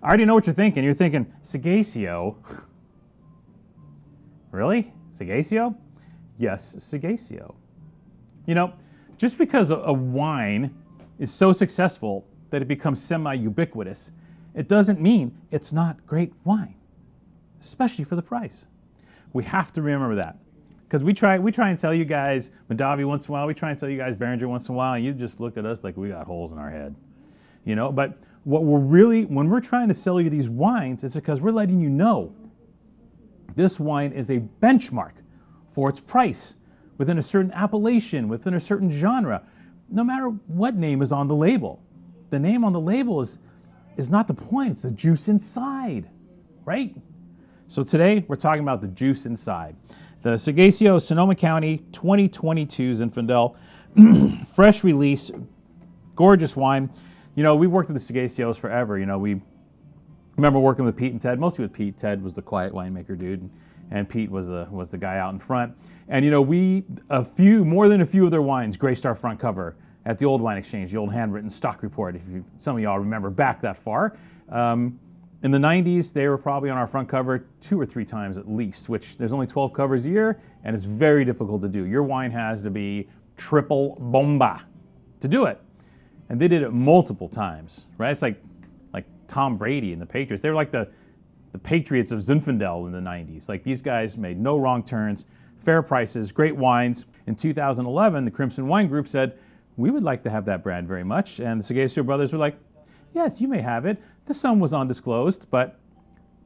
I already know what you're thinking. You're thinking, Seghesio? Really? Seghesio? Yes, Seghesio. You know, just because a wine is so successful that it becomes semi-ubiquitous, it doesn't mean it's not great wine, especially for the price. We have to remember that. Because we try and sell you guys Mondavi once in a while, we try and sell you guys Beringer once in a while, and you just look at us like we got holes in our head. You know, but what we're really, when we're trying to sell you these wines, it's because we're letting you know this wine is a benchmark for its price within a certain appellation, within a certain genre, no matter what name is on the label. The name on the label is not the point, it's the juice inside, right? So today we're talking about the juice inside. The Seghesio Sonoma County 2022 Zinfandel, fresh release, gorgeous wine. You know, we worked with the Seghesios forever. You know, we remember working with Pete and Ted, mostly with Pete. Ted was the quiet winemaker dude, and Pete was the guy out in front. And you know, more than a few of their wines graced our front cover at the old wine exchange, the old handwritten stock report. If some of y'all remember back that far. In the 90s, they were probably on our front cover 2 or 3 times at least, which there's only 12 covers a year, and it's very difficult to do. Your wine has to be triple bomba to do it. And they did it multiple times, right? It's like Tom Brady and the Patriots. They were like the Patriots of Zinfandel in the 90s. Like, these guys made no wrong turns, fair prices, great wines. In 2011, the Crimson Wine Group said, we would like to have that brand very much. And the Seghesio brothers were like, yes, you may have it. The sum was undisclosed, but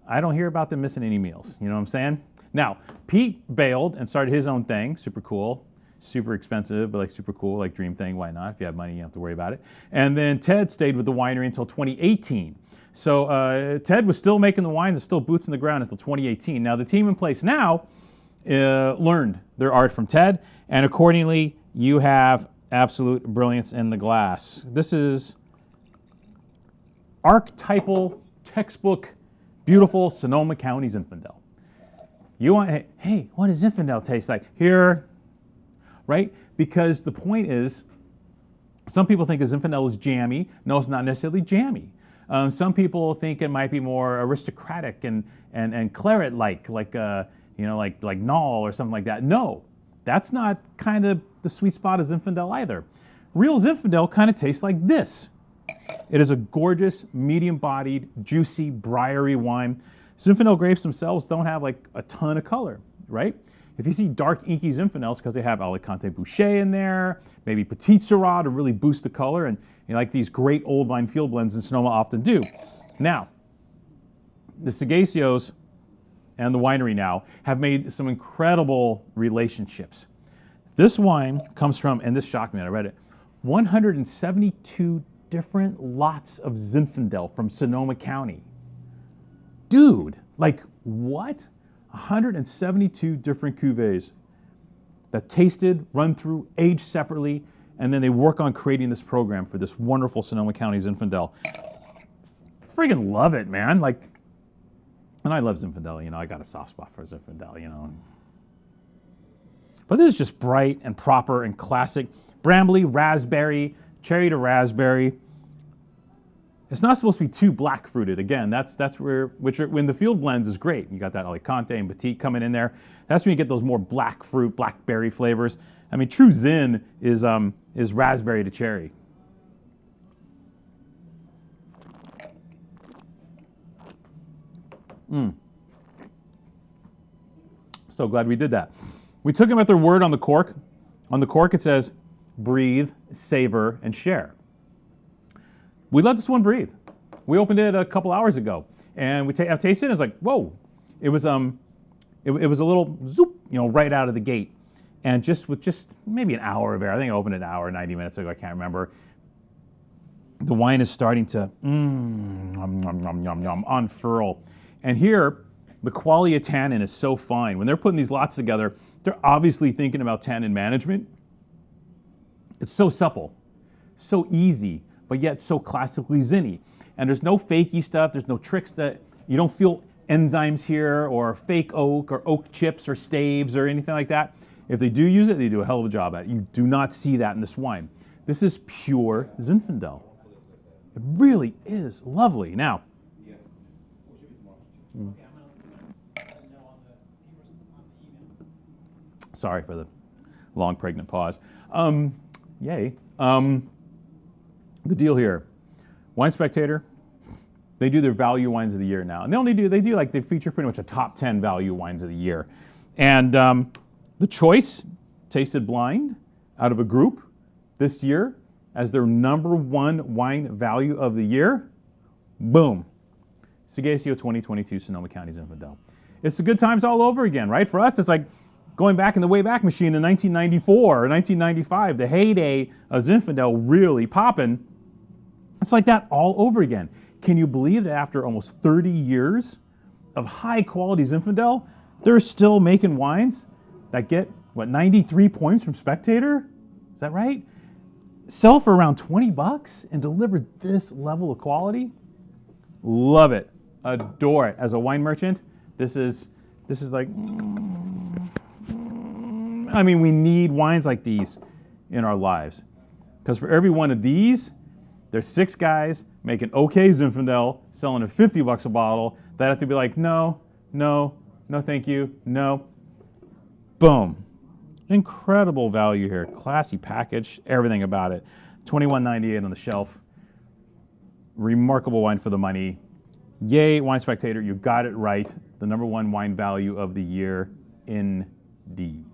I don't hear about them missing any meals. You know what I'm saying? Now, Pete bailed and started his own thing. Super cool, super expensive, but like super cool, like dream thing. Why not? If you have money, you don't have to worry about it. And then Ted stayed with the winery until 2018. So Ted was still making the wines and still boots in the ground until 2018. Now, the team in place now learned their art from Ted, and accordingly, you have absolute brilliance in the glass. This is archetypal, textbook, beautiful Sonoma County Zinfandel. You want, hey, what does Zinfandel taste like? Here, right? Because the point is, some people think a Zinfandel is jammy. No, it's not necessarily jammy. Some people think it might be more aristocratic and claret-like, like Nall or something like that. No, that's not kind of the sweet spot of Zinfandel either. Real Zinfandel kind of tastes like this. It is a gorgeous, medium-bodied, juicy, briary wine. Zinfandel grapes themselves don't have like a ton of color, right? If you see dark, inky Zinfandels, because they have Alicante Boucher in there, maybe Petit Syrah to really boost the color, and like these great old vine field blends in Sonoma often do. Now, the Seghesios and the winery now have made some incredible relationships. This wine comes from, and this shocked me when I read it, 172 different lots of Zinfandel from Sonoma County. Dude, like what? 172 different cuvées that tasted, run through, aged separately, and then they work on creating this program for this wonderful Sonoma County Zinfandel. Friggin' love it, man. Like, and I love Zinfandel, you know, I got a soft spot for Zinfandel, you know. But this is just bright and proper and classic. Brambly, raspberry, cherry to raspberry. It's not supposed to be too black fruited. Again, that's where, when the field blends is great. You got that Alicante and Petit coming in there. That's when you get those more black fruit, blackberry flavors. I mean, true Zin is raspberry to cherry. So glad we did that. We took them at their word on the cork. On the cork it says, breathe, savor, and share. We let this one breathe. We opened it a couple hours ago, and I've tasted it. It's like, whoa! It was a little zoop, you know, right out of the gate, and with maybe an hour of air. I think I opened it an hour, 90 minutes ago. I can't remember. The wine is starting to unfurl, and here the quality of tannin is so fine. When they're putting these lots together, they're obviously thinking about tannin management. It's so supple, so easy, but yet so classically zinny. And there's no fakey stuff, there's no tricks that, you don't feel enzymes here or fake oak or oak chips or staves or anything like that. If they do use it, they do a hell of a job at it. You do not see that in this wine. This is pure Zinfandel. It really is lovely. Now, Sorry for the long pregnant pause. Yay. The deal here, Wine Spectator, they do their value wines of the year now. And they feature pretty much a top 10 value wines of the year. And the choice, Tasted Blind, out of a group this year as their #1 wine value of the year, boom. Seghesio 2022 Sonoma County Zinfandel. It's the good times all over again, right? For us, it's like going back in the Wayback Machine in 1994 or 1995, the heyday of Zinfandel really popping. It's like that all over again. Can you believe that after almost 30 years of high quality Zinfandel, they're still making wines that get, 93 points from Spectator? Is that right? Sell for around $20 and deliver this level of quality? Love it. Adore it. As a wine merchant, this is like, I mean, we need wines like these in our lives. Because for every one of these, there's 6 guys making okay Zinfandel, selling at $50 a bottle, that have to be like, no, thank you, no. Boom. Incredible value here. Classy package, everything about it. $21.98 on the shelf. Remarkable wine for the money. Yay, Wine Spectator, you got it right. The #1 wine value of the year, indeed.